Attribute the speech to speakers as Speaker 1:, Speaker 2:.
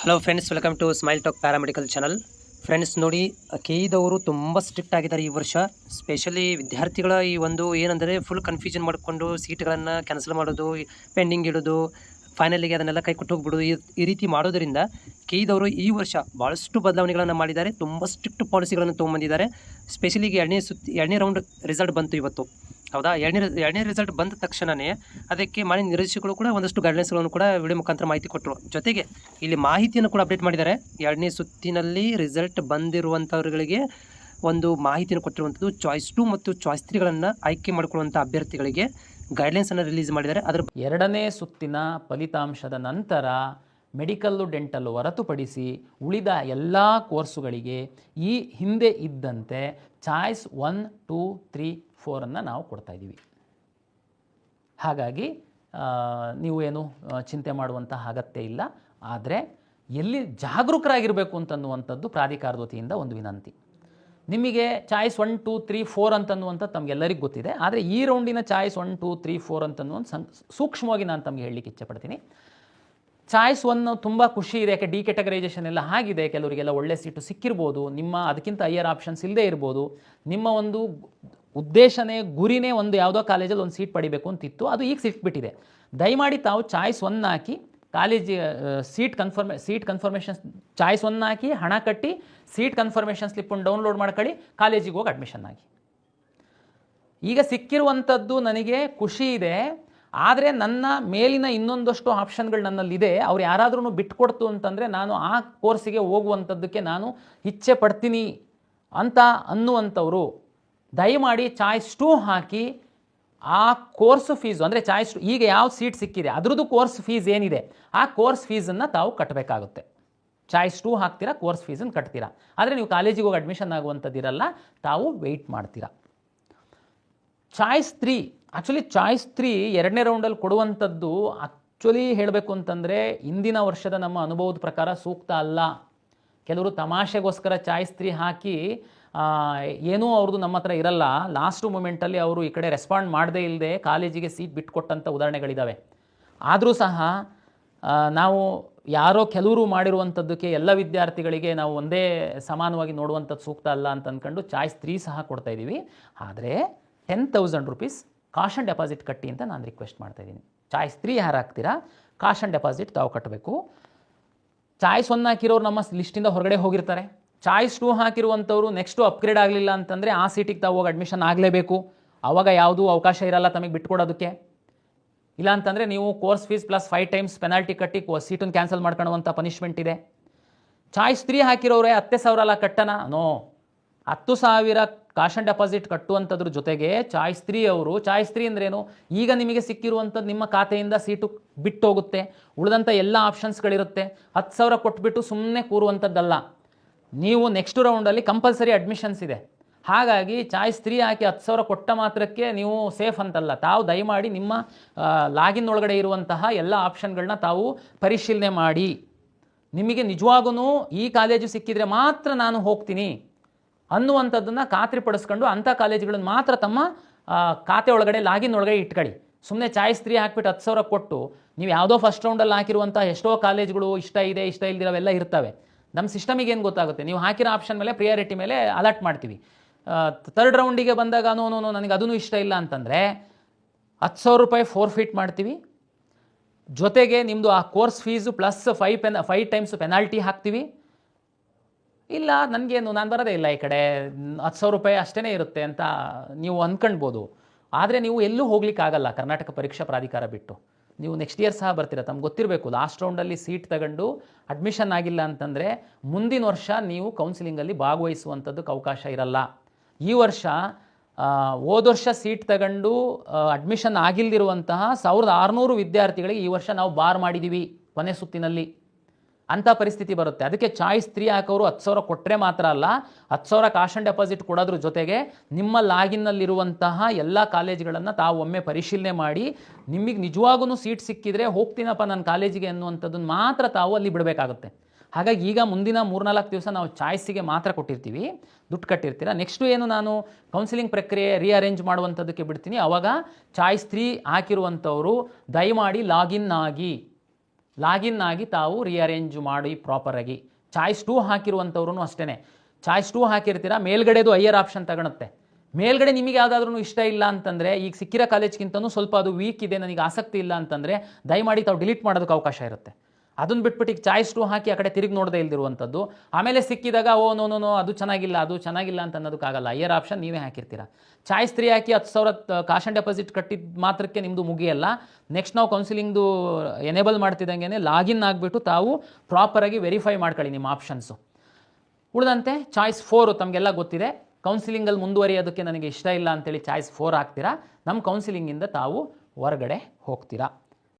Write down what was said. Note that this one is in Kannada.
Speaker 1: Hello friends, welcome to smile talk paramedical channel. Friends ನೋಡಿ, ಕೆಇದವರು ತುಂಬ ಸ್ಟ್ರಿಕ್ಟ್ ಆಗಿದ್ದಾರೆ ಈ ವರ್ಷ. ಸ್ಪೆಷಲಿ ವಿದ್ಯಾರ್ಥಿಗಳ ಈ ಒಂದು ಏನಂದರೆ ಫುಲ್ ಕನ್ಫ್ಯೂಷನ್ ಮಾಡಿಕೊಂಡು ಸೀಟ್ಗಳನ್ನು ಕ್ಯಾನ್ಸಲ್ ಮಾಡೋದು, ಪೆಂಡಿಂಗ್ ಇಡೋದು, ಫೈನಲಿಗೆ ಅದನ್ನೆಲ್ಲ ಕೈ ಕೊಟ್ಟು ಹೋಗ್ಬಿಡೋದು, ಈ ರೀತಿ ಮಾಡೋದರಿಂದ ಕೆಇದವರು ಈ ವರ್ಷ ಭಾಳಷ್ಟು ಬದಲಾವಣೆಗಳನ್ನು ಮಾಡಿದ್ದಾರೆ. ತುಂಬ ಸ್ಟ್ರಿಕ್ಟ್ ಪಾಲಿಸಿಗಳನ್ನು ತೊಗೊಂಬಂದಿದ್ದಾರೆ. ಸ್ಪೆಷಲಿ ಈಗ ಎರಡನೇ ರೌಂಡ್ ರಿಸಲ್ಟ್ ಬಂತು ಇವತ್ತು. ಹೌದಾ, ಎರಡನೇ ರಿಸಲ್ಟ್ ಬಂದ ತಕ್ಷಣವೇ ಅದಕ್ಕೆ ಮಾನ್ಯ ನಿರ್ದೇಶಕರು ಕೂಡ ಒಂದಷ್ಟು ಗೈಡ್ಲೈನ್ಸ್ಗಳನ್ನು ಕೂಡ ವಿಡಿಯೋ ಮುಖಾಂತರ ಮಾಹಿತಿ ಕೊಟ್ಟರು. ಜೊತೆಗೆ ಇಲ್ಲಿ ಮಾಹಿತಿಯನ್ನು ಕೂಡ ಅಪ್ಡೇಟ್ ಮಾಡಿದ್ದಾರೆ. ಎರಡನೇ ಸುತ್ತಿನಲ್ಲಿ ರಿಸಲ್ಟ್ ಬಂದಿರುವಂಥವ್ರುಗಳಿಗೆ ಒಂದು ಮಾಹಿತಿಯನ್ನು ಕೊಟ್ಟಿರುವಂಥದ್ದು. ಚಾಯ್ಸ್ 2 ಮತ್ತು ಚಾಯ್ಸ್ 3ಗಳನ್ನು ಆಯ್ಕೆ ಮಾಡಿಕೊಳ್ಳುವಂಥ ಅಭ್ಯರ್ಥಿಗಳಿಗೆ ಗೈಡ್ಲೈನ್ಸನ್ನು ರಿಲೀಸ್ ಮಾಡಿದ್ದಾರೆ. ಅದರ
Speaker 2: ಎರಡನೇ ಸುತ್ತಿನ ಫಲಿತಾಂಶದ ನಂತರ ಮೆಡಿಕಲ್ಲು ಡೆಂಟಲ್ಲು ಹೊರತುಪಡಿಸಿ ಉಳಿದ ಎಲ್ಲ ಕೋರ್ಸುಗಳಿಗೆ ಈ ಹಿಂದೆ ಇದ್ದಂತೆ ಚಾಯ್ಸ್ 1, 2, 3, 4 ನಾವು ಕೊಡ್ತಾಯಿದ್ದೀವಿ. ಹಾಗಾಗಿ ನೀವು ಏನು ಚಿಂತೆ ಮಾಡುವಂಥ ಅಗತ್ಯ ಇಲ್ಲ. ಆದರೆ ಎಲ್ಲಿ ಜಾಗರೂಕರಾಗಿರಬೇಕು ಅಂತನ್ನುವಂಥದ್ದು ಪ್ರಾಧಿಕಾರದ ವತಿಯಿಂದ ಒಂದು ವಿನಂತಿ. ನಿಮಗೆ ಚಾಯ್ಸ್ 1, 2, 3, 4 ಅಂತನ್ನುವಂಥದ್ದು ತಮಗೆಲ್ಲರಿಗೂ ಗೊತ್ತಿದೆ. ಆದರೆ ಈ ರೌಂಡಿನ ಚಾಯ್ಸ್ 1, 2, 3, 4 ಅಂತನ್ನುವಂಥ ಸೂಕ್ಷ್ಮವಾಗಿ ನಾನು ತಮಗೆ ಹೇಳಲಿಕ್ಕೆ ಇಚ್ಛೆಪಡ್ತೀನಿ. ಚಾಯ್ಸ್ 1 ತುಂಬ ಖುಷಿ ಇದೆ, ಯಾಕೆ ಡಿ ಕ್ಯಾಟಗರೈಸೇಷನ್ ಎಲ್ಲ ಆಗಿದೆ, ಕೆಲವರಿಗೆಲ್ಲ ಒಳ್ಳೆ ಸೀಟು ಸಿಕ್ಕಿರ್ಬೋದು, ನಿಮ್ಮ ಅದಕ್ಕಿಂತ ಹೈಯರ್ ಆಪ್ಷನ್ಸ್ ಇಲ್ಲದೆ ಇರ್ಬೋದು. ನಿಮ್ಮ ಒಂದು ಉದ್ದೇಶನೇ ಗುರಿನೇ ಒಂದು ಯಾವುದೋ ಕಾಲೇಜಲ್ಲಿ ಒಂದು ಸೀಟ್ ಪಡಿಬೇಕು ಅಂತಿತ್ತು, ಅದು ಈಗ ಸಿಕ್ಬಿಟ್ಟಿದೆ. ದಯಮಾಡಿ ತಾವು ಚಾಯ್ಸ್ 1 ಹಾಕಿ ಕಾಲೇಜ್ ಸೀಟ್ ಕನ್ಫರ್ಮೇಷನ್ ಚಾಯ್ಸ್ 1 ಹಾಕಿ ಹಣ ಕಟ್ಟಿ ಸೀಟ್ ಕನ್ಫರ್ಮೇಷನ್ ಸ್ಲಿಪ್ಪನ್ನು ಡೌನ್ಲೋಡ್ ಮಾಡ್ಕೊಳ್ಳಿ, ಕಾಲೇಜಿಗೆ ಹೋಗಿ ಅಡ್ಮಿಷನ್ ಆಗಿ. ಈಗ ಸಿಕ್ಕಿರುವಂಥದ್ದು ನನಗೆ ಖುಷಿ ಇದೆ. ಆದರೆ ನನ್ನ ಮೇಲಿನ ಇನ್ನೊಂದಷ್ಟು ಆಪ್ಷನ್ಗಳು ನನ್ನಲ್ಲಿದೆ. ಅವ್ರು ಯಾರಾದ್ರೂ ಬಿಟ್ಕೊಡ್ತು ಅಂತಂದರೆ ನಾನು ಆ ಕೋರ್ಸಿಗೆ ಹೋಗುವಂಥದ್ದಕ್ಕೆ ನಾನು ಇಚ್ಛೆ ಪಡ್ತೀನಿ ಅಂತ ಅನ್ನುವಂಥವ್ರು ದಯಮಾಡಿ ಚಾಯ್ಸ್ 2 ಹಾಕಿ ಆ ಕೋರ್ಸ್ ಫೀಸು ಅಂದರೆ ಚಾಯ್ಸ್ 2 ಈಗ ಯಾವ ಸೀಟ್ ಸಿಕ್ಕಿದೆ ಅದರದ್ದು ಕೋರ್ಸ್ ಫೀಸ್ ಏನಿದೆ ಆ ಕೋರ್ಸ್ ಫೀಸನ್ನು ತಾವು ಕಟ್ಟಬೇಕಾಗುತ್ತೆ. ಚಾಯ್ಸ್ 2 ಹಾಕ್ತೀರಾ, ಕೋರ್ಸ್ ಫೀಸನ್ನು ಕಟ್ತೀರಾ. ಆದರೆ ನೀವು ಕಾಲೇಜಿಗೆ ಹೋಗಿ ಅಡ್ಮಿಷನ್ ಆಗುವಂಥದ್ದಿರಲ್ಲ, ತಾವು ವೆಯ್ಟ್ ಮಾಡ್ತೀರಾ. ಚಾಯ್ಸ್ 3 ಚಾಯ್ಸ್ 3 ಎರಡನೇ ರೌಂಡಲ್ಲಿ ಕೊಡುವಂಥದ್ದು ಹೇಳಬೇಕು ಅಂತಂದರೆ ಇಂದಿನ ವರ್ಷದ ನಮ್ಮ ಅನುಭವದ ಪ್ರಕಾರ ಸೂಕ್ತ ಅಲ್ಲ. ಕೆಲವರು ತಮಾಷೆಗೋಸ್ಕರ ಚಾಯ್ಸ್ 3 ಹಾಕಿ ಏನೂ ಅವ್ರದ್ದು ನಮ್ಮ ಹತ್ರ ಇರಲ್ಲ, ಲಾಸ್ಟ್ ಮೂಮೆಂಟಲ್ಲಿ ಅವರು ಈ ಕಡೆ ರೆಸ್ಪಾಂಡ್ ಮಾಡದೇ ಇಲ್ಲದೆ ಕಾಲೇಜಿಗೆ ಸೀಟ್ ಬಿಟ್ಟುಕೊಟ್ಟಂಥ ಉದಾಹರಣೆಗಳಿದ್ದಾವೆ. ಆದರೂ ಸಹ ನಾವು ಯಾರೋ ಕೆಲವರು ಮಾಡಿರುವಂಥದ್ದಕ್ಕೆ ಎಲ್ಲ ವಿದ್ಯಾರ್ಥಿಗಳಿಗೆ ನಾವು ಒಂದೇ ಸಮಾನವಾಗಿ ನೋಡುವಂಥದ್ದು ಸೂಕ್ತ ಅಲ್ಲ ಅಂತ ಅಂದ್ಕೊಂಡು ಚಾಯ್ಸ್ 3 ಸಹ ಕೊಡ್ತಾಯಿದ್ದೀವಿ. ಆದರೆ 10,000 ರೂಪೀಸ್ ಕಾಶನ್ ಡೆಪಾಸಿಟ್ ಕಟ್ಟಿ ಅಂತ ನಾನು ರಿಕ್ವೆಸ್ಟ್ ಮಾಡ್ತಾಯಿದ್ದೀನಿ. ಚಾಯ್ಸ್ 3 ಯಾರು ಹಾಕ್ತೀರಾ ಕಾಶನ್ ಡೆಪಾಸಿಟ್ ತಾವು ಕಟ್ಟಬೇಕು. ಚಾಯ್ಸ್ 1 ಹಾಕಿರೋರು ನಮ್ಮ ಲಿಸ್ಟಿಂದ ಹೊರಗಡೆ ಹೋಗಿರ್ತಾರೆ. ಚಾಯ್ಸ್ 2 ಹಾಕಿರುವಂಥವ್ರು ನೆಕ್ಸ್ಟು ಅಪ್ಗ್ರೇಡ್ ಆಗಲಿಲ್ಲ ಅಂತಂದರೆ ಆ ಸೀಟಿಗೆ ತಾವು ಹೋಗಿ ಅಡ್ಮಿಷನ್ ಆಗಲೇಬೇಕು. ಆವಾಗ ಯಾವುದೂ ಅವಕಾಶ ಇರಲ್ಲ ತಮಗೆ ಬಿಟ್ಕೊಡೋದಕ್ಕೆ. ಇಲ್ಲ ಅಂತಂದರೆ ನೀವು course fees plus 5 times penalty ಕಟ್ಟಿ ಸೀಟನ್ನು ಕ್ಯಾನ್ಸಲ್ ಮಾಡ್ಕೊಳ್ಳುವಂಥ ಪನಿಷ್ಮೆಂಟ್ ಇದೆ. ಚಾಯ್ಸ್ 3 ಹಾಕಿರೋರೆ 10,000 ಕಟ್ಟನ? ನೋ, 10,000 ಕಾಶನ್ ಡೆಪಾಸಿಟ್ ಕಟ್ಟುವಂಥದ್ರ ಜೊತೆಗೆ ಚಾಯ್ಸ್ 3 ಅವರು ಚಾಯ್ಸ್ 3 ಅಂದ್ರೇನು, ಈಗ ನಿಮಗೆ ಸಿಕ್ಕಿರುವಂಥದ್ದು ನಿಮ್ಮ ಖಾತೆಯಿಂದ ಸೀಟು ಬಿಟ್ಟು ಹೋಗುತ್ತೆ, ಉಳಿದಂಥ ಎಲ್ಲ ಆಪ್ಷನ್ಸ್ಗಳಿರುತ್ತೆ. 10,000 ಕೊಟ್ಬಿಟ್ಟು ಸುಮ್ಮನೆ ಕೂರುವಂಥದ್ದಲ್ಲ. ನೀವು ನೆಕ್ಸ್ಟ್ ರೌಂಡಲ್ಲಿ ಕಂಪಲ್ಸರಿ ಅಡ್ಮಿಷನ್ಸ್ ಇದೆ. ಹಾಗಾಗಿ ಚಾಯ್ಸ್ 3 ಹಾಕಿ 10,000 ಕೊಟ್ಟ ಮಾತ್ರಕ್ಕೆ ನೀವು ಸೇಫ್ ಅಂತಲ್ಲ. ತಾವು ದಯಮಾಡಿ ನಿಮ್ಮ ಲಾಗಿನ್ ಒಳಗಡೆ ಇರುವಂತಹ ಎಲ್ಲ ಆಪ್ಷನ್ಗಳನ್ನ ತಾವು ಪರಿಶೀಲನೆ ಮಾಡಿ. ನಿಮಗೆ ನಿಜವಾಗೂ ಈ ಕಾಲೇಜು ಸಿಕ್ಕಿದರೆ ಮಾತ್ರ ನಾನು ಹೋಗ್ತೀನಿ ಅನ್ನುವಂಥದ್ದನ್ನು ಖಾತ್ರಿಪಡಿಸ್ಕೊಂಡು ಅಂಥ ಕಾಲೇಜುಗಳನ್ನು ಮಾತ್ರ ತಮ್ಮ ಖಾತೆ ಒಳಗಡೆ ಲಾಗಿನ್ ಒಳಗಡೆ ಇಟ್ಕೊಳ್ಳಿ. ಸುಮ್ಮನೆ ಚಾಯ್ಸ್ 3 ಹಾಕ್ಬಿಟ್ಟು 10,000 ಕೊಟ್ಟು ನೀವು ಯಾವುದೋ ಫಸ್ಟ್ ರೌಂಡಲ್ಲಿ ಹಾಕಿರುವಂಥ ಎಷ್ಟೋ ಕಾಲೇಜುಗಳು ಇಷ್ಟ ಇದೆ ಇಷ್ಟ ಇಲ್ದಿರೋವೆಲ್ಲ ಇರ್ತವೆ. ನಮ್ಮ ಸಿಸ್ಟಮಿಗೆ ಏನು ಗೊತ್ತಾಗುತ್ತೆ, ನೀವು ಹಾಕಿರೋ ಆಪ್ಷನ್ ಮೇಲೆ ಪ್ರಿಯಾರಿಟಿ ಮೇಲೆ ಅಲರ್ಟ್ ಮಾಡ್ತೀವಿ. ಥರ್ಡ್ ರೌಂಡಿಗೆ ಬಂದಾಗ ನನಗೆ ಅದೂ ಇಷ್ಟ ಇಲ್ಲ ಅಂತಂದರೆ 10,000 ರೂಪಾಯಿ ಫೋರ್ಫಿಟ್ ಮಾಡ್ತೀವಿ. ಜೊತೆಗೆ ನಿಮ್ಮದು ಆ course fees plus 5 times penalty ಹಾಕ್ತೀವಿ. ಇಲ್ಲ ನನಗೇನು ನಾನು ಬರೋದೇ ಇಲ್ಲ ಈ ಕಡೆ 10,000 ರೂಪಾಯಿ ಅಷ್ಟೇ ಇರುತ್ತೆ ಅಂತ ನೀವು ಅಂದ್ಕೊಳ್ಬೋದು. ಆದರೆ ನೀವು ಎಲ್ಲೂ ಹೋಗ್ಲಿಕ್ಕಾಗಲ್ಲ ಕರ್ನಾಟಕ ಪರೀಕ್ಷಾ ಪ್ರಾಧಿಕಾರ ಬಿಟ್ಟು. ನೀವು ನೆಕ್ಸ್ಟ್ ಇಯರ್ ಸಹ ಬರ್ತೀರ. ತಮ್ಗೆ ಗೊತ್ತಿರಬೇಕು, ಲಾಸ್ಟ್ ರೌಂಡಲ್ಲಿ ಸೀಟ್ ತಗೊಂಡು ಅಡ್ಮಿಷನ್ ಆಗಿಲ್ಲ ಅಂತಂದರೆ ಮುಂದಿನ ವರ್ಷ ನೀವು ಕೌನ್ಸಿಲಿಂಗಲ್ಲಿ ಭಾಗವಹಿಸುವಂಥದ್ದಕ್ಕೆ ಅವಕಾಶ ಇರಲ್ಲ. ಈ ವರ್ಷ ಹೋದ ವರ್ಷ ಸೀಟ್ ತಗೊಂಡು ಅಡ್ಮಿಷನ್ ಆಗಿಲ್ದಿರುವಂತಹ 1,600 ವಿದ್ಯಾರ್ಥಿಗಳಿಗೆ ಈ ವರ್ಷ ನಾವು ಬಾರ್ ಮಾಡಿದ್ದೀವಿ ಕೊನೆ ಸುತ್ತಿನಲ್ಲಿ. ಅಂಥ ಪರಿಸ್ಥಿತಿ ಬರುತ್ತೆ. ಅದಕ್ಕೆ ಚಾಯ್ಸ್ 3 ಹಾಕೋರು 10,000 ಕೊಟ್ಟರೆ ಮಾತ್ರ ಅಲ್ಲ, 10,000 ಕಾಶನ್ ಡೆಪಾಸಿಟ್ ಕೊಡೋದ್ರ ಜೊತೆಗೆ ನಿಮ್ಮ ಲಾಗಿನ್ನಲ್ಲಿರುವಂತಹ ಎಲ್ಲ ಕಾಲೇಜುಗಳನ್ನು ತಾವು ಒಮ್ಮೆ ಪರಿಶೀಲನೆ ಮಾಡಿ ನಿಮಗೆ ನಿಜವಾಗೂ ಸೀಟ್ ಸಿಕ್ಕಿದರೆ ಹೋಗ್ತೀನಪ್ಪ ನನ್ನ ಕಾಲೇಜಿಗೆ ಅನ್ನುವಂಥದ್ದನ್ನು ಮಾತ್ರ ತಾವು ಅಲ್ಲಿ ಬಿಡಬೇಕಾಗುತ್ತೆ. ಹಾಗಾಗಿ ಈಗ ಮುಂದಿನ 3-4 ದಿವಸ ನಾವು ಚಾಯ್ಸಿಗೆ ಮಾತ್ರ ಕೊಟ್ಟಿರ್ತೀವಿ, ದುಡ್ಡು ಕಟ್ಟಿರ್ತೀರ. ನೆಕ್ಸ್ಟು ಏನು ನಾನು ಕೌನ್ಸಿಲಿಂಗ್ ಪ್ರಕ್ರಿಯೆ ರೀಅರೇಂಜ್ ಮಾಡುವಂಥದ್ದಕ್ಕೆ ಬಿಡ್ತೀನಿ. ಆವಾಗ ಚಾಯ್ಸ್ 3 ಹಾಕಿರುವಂಥವರು ದಯಮಾಡಿ ಲಾಗಿನ್ ಆಗಿ. ಲಾಗಿನ್ ಆಗಿ ತಾವು ರಿಅರೇಂಜ್ ಮಾಡಿ ಪ್ರಾಪರಾಗಿ. ಚಾಯ್ಸ್ 2 ಹಾಕಿರುವಂಥವ್ರು ಅಷ್ಟೇ. ಚಾಯ್ಸ್ 2 ಹಾಕಿರ್ತೀರಾ, ಮೇಲ್ಗಡೆದು ಹೈಯರ್ ಆಪ್ಷನ್ ತಗೊಳುತ್ತೆ. ಮೇಲ್ಗಡೆ ನಿಮಗೆ ಯಾವುದಾದ್ರೂ ಇಷ್ಟ ಇಲ್ಲ ಅಂತಂದರೆ, ಈಗ ಸಿಕ್ಕಿರೋ ಕಾಲೇಜ್ಗಿಂತನೂ ಸ್ವಲ್ಪ ಅದು ವೀಕ್ ಇದೆ, ನನಗೆ ಆಸಕ್ತಿ ಇಲ್ಲ ಅಂತಂದರೆ ದಯಮಾಡಿ ತಾವು ಡಿಲೀಟ್ ಮಾಡೋದಕ್ಕೆ ಅವಕಾಶ ಇರುತ್ತೆ. ಅದನ್ನು ಬಿಟ್ಬಿಟ್ಟು ಈಗ ಚಾಯ್ಸ್ 2 ಹಾಕಿ ಆ ಕಡೆ ತಿರುಗಿ ನೋಡದೇ ಇಲ್ದಿರುವಂಥದ್ದು, ಆಮೇಲೆ ಸಿಕ್ಕಿದಾಗ ಓ ನೋ ಅದು ಚೆನ್ನಾಗಿಲ್ಲ ಅಂತ ಅನ್ನೋದಕ್ಕಾಗಲ್ಲ. ಹೈಯರ್ ಆಪ್ಷನ್ ನೀವೇ ಹಾಕಿರ್ತೀರ. ಚಾಯ್ಸ್ 3 ಹಾಕಿ 10,000 ಕಾಶ್ ಆ್ಯಂಡ್ ಡೆಪಾಸಿಟ್ ಕಟ್ಟಿದ ಮಾತ್ರಕ್ಕೆ ನಿಮ್ಮದು ಮುಗಿಯಲ್ಲ. ನೆಕ್ಸ್ಟ್ ನಾವು ಕೌನ್ಸಿಲಿಂಗ್ದು ಎನೇಬಲ್ ಮಾಡ್ತಿದ್ದಂಗೆ ಲಾಗಿನ್ ಆಗಿಬಿಟ್ಟು ತಾವು ಪ್ರಾಪರಾಗಿ ವೆರಿಫೈ ಮಾಡ್ಕೊಳ್ಳಿ ನಿಮ್ಮ ಆಪ್ಷನ್ಸು. ಉಳಿದಂತೆ ಚಾಯ್ಸ್ 4 ತಮಗೆಲ್ಲ ಗೊತ್ತಿದೆ. ಕೌನ್ಸಿಲಿಂಗಲ್ಲಿ ಮುಂದುವರಿಯೋದಕ್ಕೆ ನನಗೆ ಇಷ್ಟ ಇಲ್ಲ ಅಂತೇಳಿ ಚಾಯ್ಸ್ 4 ಹಾಕ್ತೀರಾ, ನಮ್ಮ ಕೌನ್ಸಿಲಿಂಗಿಂದ ತಾವು ಹೊರಗಡೆ ಹೋಗ್ತೀರಾ.